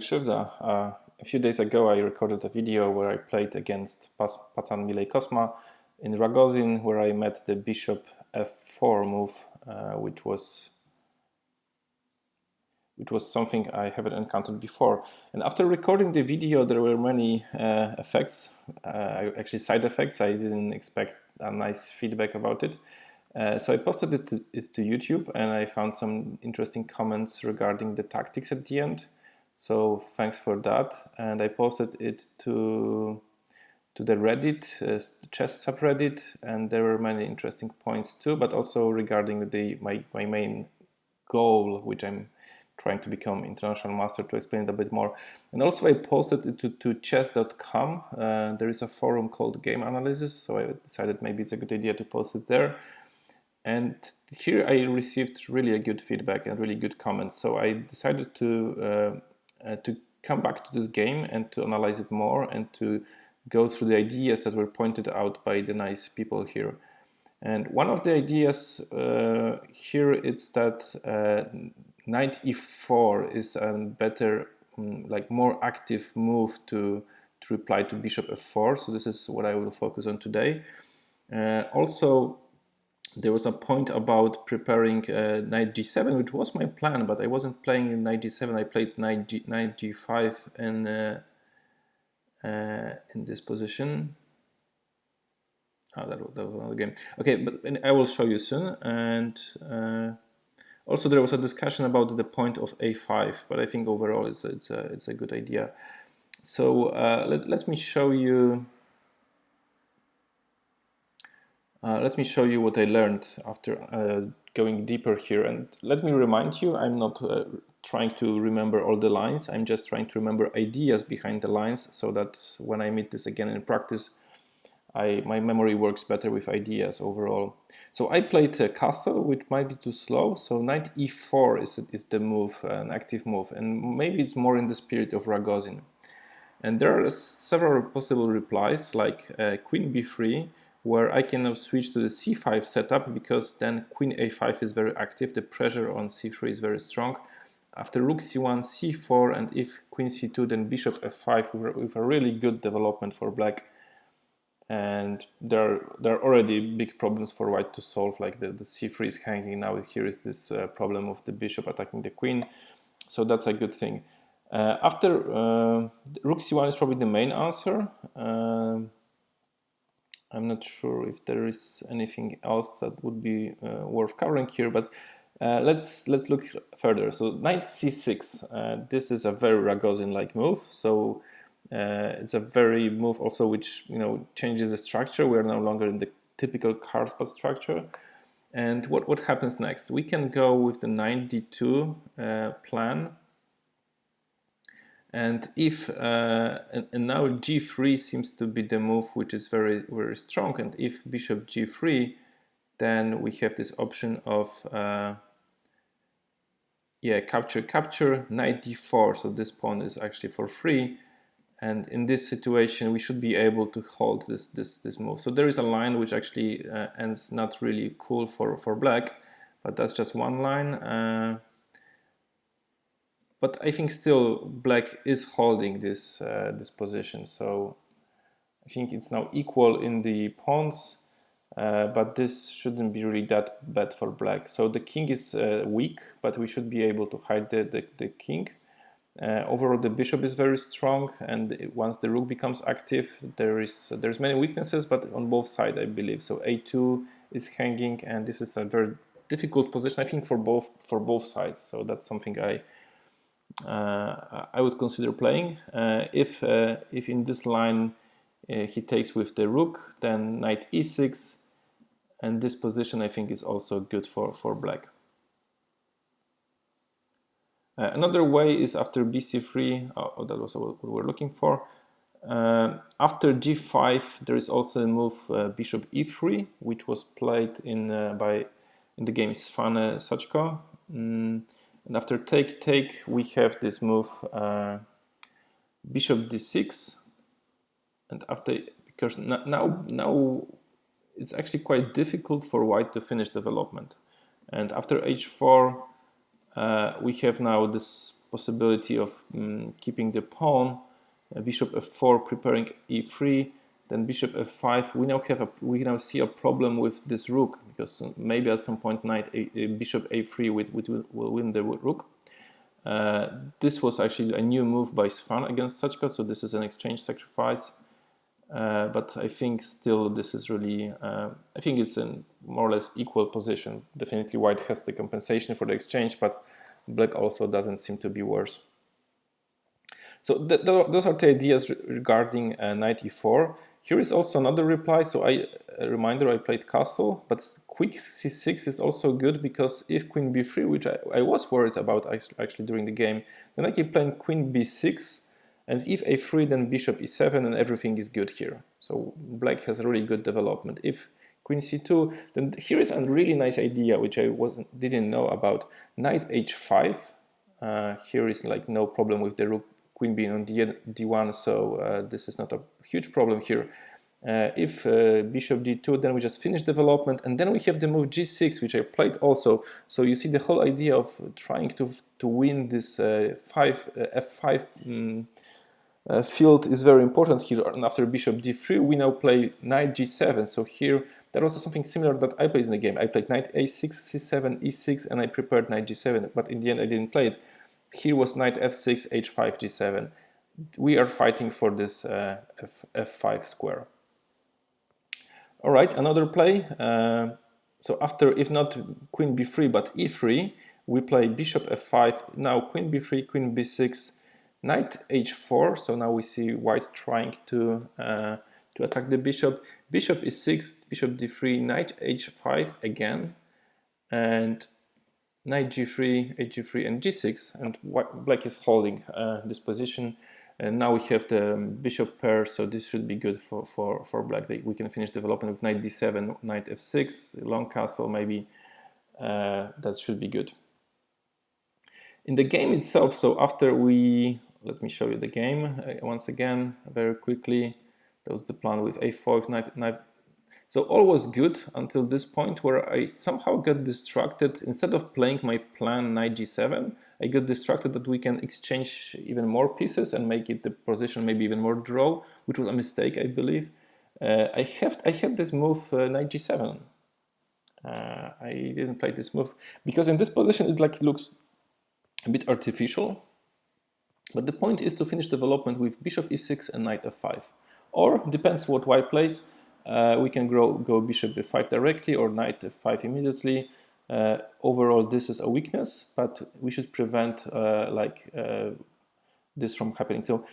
Krzywda. A few days ago I recorded a video where I played against Patan Milej Kosma in Ragozin, where I met the bishop f4 move, which was something I haven't encountered before. And after recording the video, there were many effects, actually side effects. I didn't expect a nice feedback about it. So I posted it to YouTube, and I found some interesting comments regarding the tactics at the end. So thanks for that. And I posted it to the Reddit, chess subreddit, and there were many interesting points too, but also regarding my main goal, which I'm trying to become international master, to explain it a bit more. And also I posted it to chess.com. There is a forum called Game Analysis, so I decided maybe it's a good idea to post it there. And here I received really a good feedback and really good comments. So I decided to come back to this game and to analyze it more and to go through the ideas that were pointed out by the nice people here. And one of the ideas here is that knight e4 is a better, more active move to reply to bishop f4. So this is what I will focus on today. Also, there was a point about preparing knight g7, which was my plan, but I wasn't playing in knight g7. I played knight g5 in this position. Oh, that was another game. Okay, but I will show you soon. And also there was a discussion about the point of a5, but I think overall it's a good idea. So let me show you. Let me show you what I learned after going deeper here. And let me remind you, I'm not trying to remember all the lines. I'm just trying to remember ideas behind the lines, so that when I meet this again in practice, my memory works better with ideas overall. So I played a castle, which might be too slow. So knight e4 is the move, an active move. And maybe it's more in the spirit of Ragozin. And there are several possible replies, like queen b3, where I can now switch to the c5 setup, because then queen a5 is very active, the pressure on c3 is very strong. After rook c1, c4, and if queen c2, then bishop f5 with a really good development for black. And there are already big problems for white to solve, like the c3 is hanging. Now here is this problem of the bishop attacking the queen, so that's a good thing. After rook c1 is probably the main answer. I'm not sure if there is anything else that would be worth covering here, but let's look further. So knight c6, this is a very Ragozin-like move. So it's a very move also which changes the structure. We are no longer in the typical Karlsbad structure. And what happens next? We can go with the knight d2 plan. And if and now g3 seems to be the move which is very, very strong. And if bishop g3, then we have this option of capture, knight d4. So this pawn is actually for free. And in this situation, we should be able to hold this move. So there is a line which actually ends not really cool for black, but that's just one line. But I think still black is holding this position. So I think it's now equal in the pawns, but this shouldn't be really that bad for black. So the king is weak, but we should be able to hide the king. Overall, the bishop is very strong, and once the rook becomes active, there's many weaknesses, but on both sides, I believe. So a2 is hanging, and this is a very difficult position, I think, for both sides. So that's something I would consider playing. If in this line he takes with the rook, then knight e6, and this position I think is also good for black. Another way is after bc3. Oh, that was what we were looking for. After g5, there is also a move bishop e3, which was played in the game Svane Sachko. And after take, we have this move bishop d6, and after, because now it's actually quite difficult for white to finish development. And after h4, we have now this possibility of keeping the pawn. Bishop f4, preparing e3, then bishop f5. We now see a problem with this rook, because maybe at some point bishop a3 will win the rook. This was actually a new move by Svan against Sachka, so this is an exchange sacrifice. But I think still this is really, I think it's in more or less equal position. Definitely white has the compensation for the exchange, but black also doesn't seem to be worse. So those are the ideas regarding knight e4. Here is also another reply. So a reminder, I played castle, but quick c6 is also good, because if queen b3, which I was worried about actually during the game, then I keep playing queen b6, and if a3, then bishop e7, and everything is good here. So black has a really good development. If queen c2, then here is a really nice idea which I didn't know about. Knight h5. Here is like no problem with the rook, queen being on d1, so this is not a huge problem here. If bishop d2, then we just finish development, and then we have the move g6, which I played also. So you see the whole idea of trying to win this f5 field is very important here. And after bishop d3, we now play knight g7. So here there was something similar that I played in the game. I played knight a6, c7, e6, and I prepared knight g7, but in the end I didn't play it. Here was knight f6, h5, g7. We are fighting for this f5 square. All right, another play. So after, if not queen b3, but e3, we play bishop f5. Now queen b3, queen b6, knight h4. So now we see white trying to attack the bishop. Bishop e6, bishop d3, knight h5 again, and knight g3, h3, and g6, and black is holding this position. And now we have the bishop pair, so this should be good for black. We can finish development with knight d7, knight f6, long castle maybe. That should be good. In the game itself, so after let me show you the game once again very quickly. That was the plan with a4, knight. So all was good until this point, where I somehow got distracted. Instead of playing my plan knight g7, I got distracted that we can exchange even more pieces and make it the position maybe even more draw, which was a mistake, I believe. I had this move knight g7. I didn't play this move because in this position it looks a bit artificial. But the point is to finish development with bishop e6 and knight f5, or depends what white plays. We can go bishop b5 directly or knight f5 immediately. Overall, this is a weakness, but we should prevent this from happening. So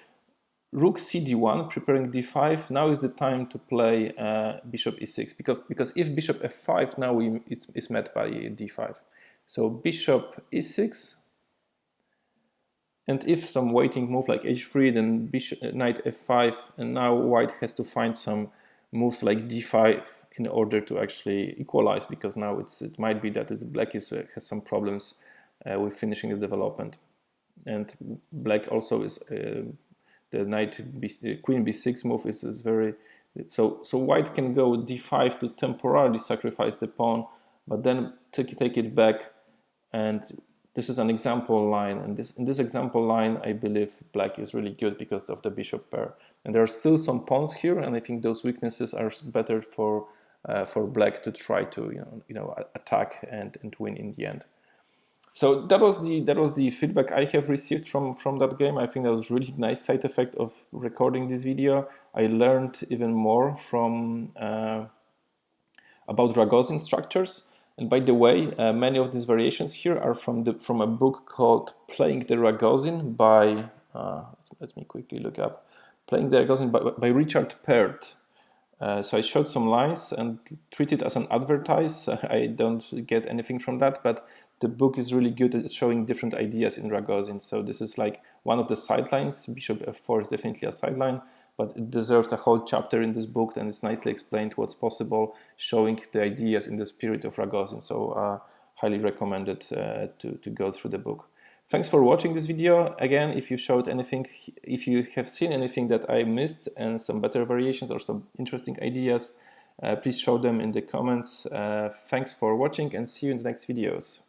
rook cd1, preparing d5. Now is the time to play bishop e6, because if bishop f5, now it's met by d5. So bishop e6, and if some waiting move like h3, then bishop, knight f5, and now white has to find some moves like d5 in order to actually equalize, because now it might be that black has some problems with finishing the development, and black also is the queen b6 move is very so white can go d5 to temporarily sacrifice the pawn, but then take it back, and this is an example line, and in this example line I believe black is really good because of the bishop pair, and there are still some pawns here, and I think those weaknesses are better for black to try to attack and win in the end. So that was the feedback I have received from that game. I think that was really nice side effect of recording this video. I learned even more from about Ragozin structures. And by the way, many of these variations here are from a book called Playing the Ragozin by, let me quickly look up, Playing the Ragozin by Richard Peart. So I showed some lines and treat it as an advertise. I don't get anything from that, but the book is really good at showing different ideas in Ragozin. So this is like one of the sidelines. Bishop f4 is definitely a sideline, but it deserves a whole chapter in this book, and it's nicely explained what's possible, showing the ideas in the spirit of Ragozin. So highly recommended to go through the book. Thanks for watching this video. Again, if you have seen anything that I missed and some better variations or some interesting ideas, please show them in the comments. Thanks for watching, and see you in the next videos.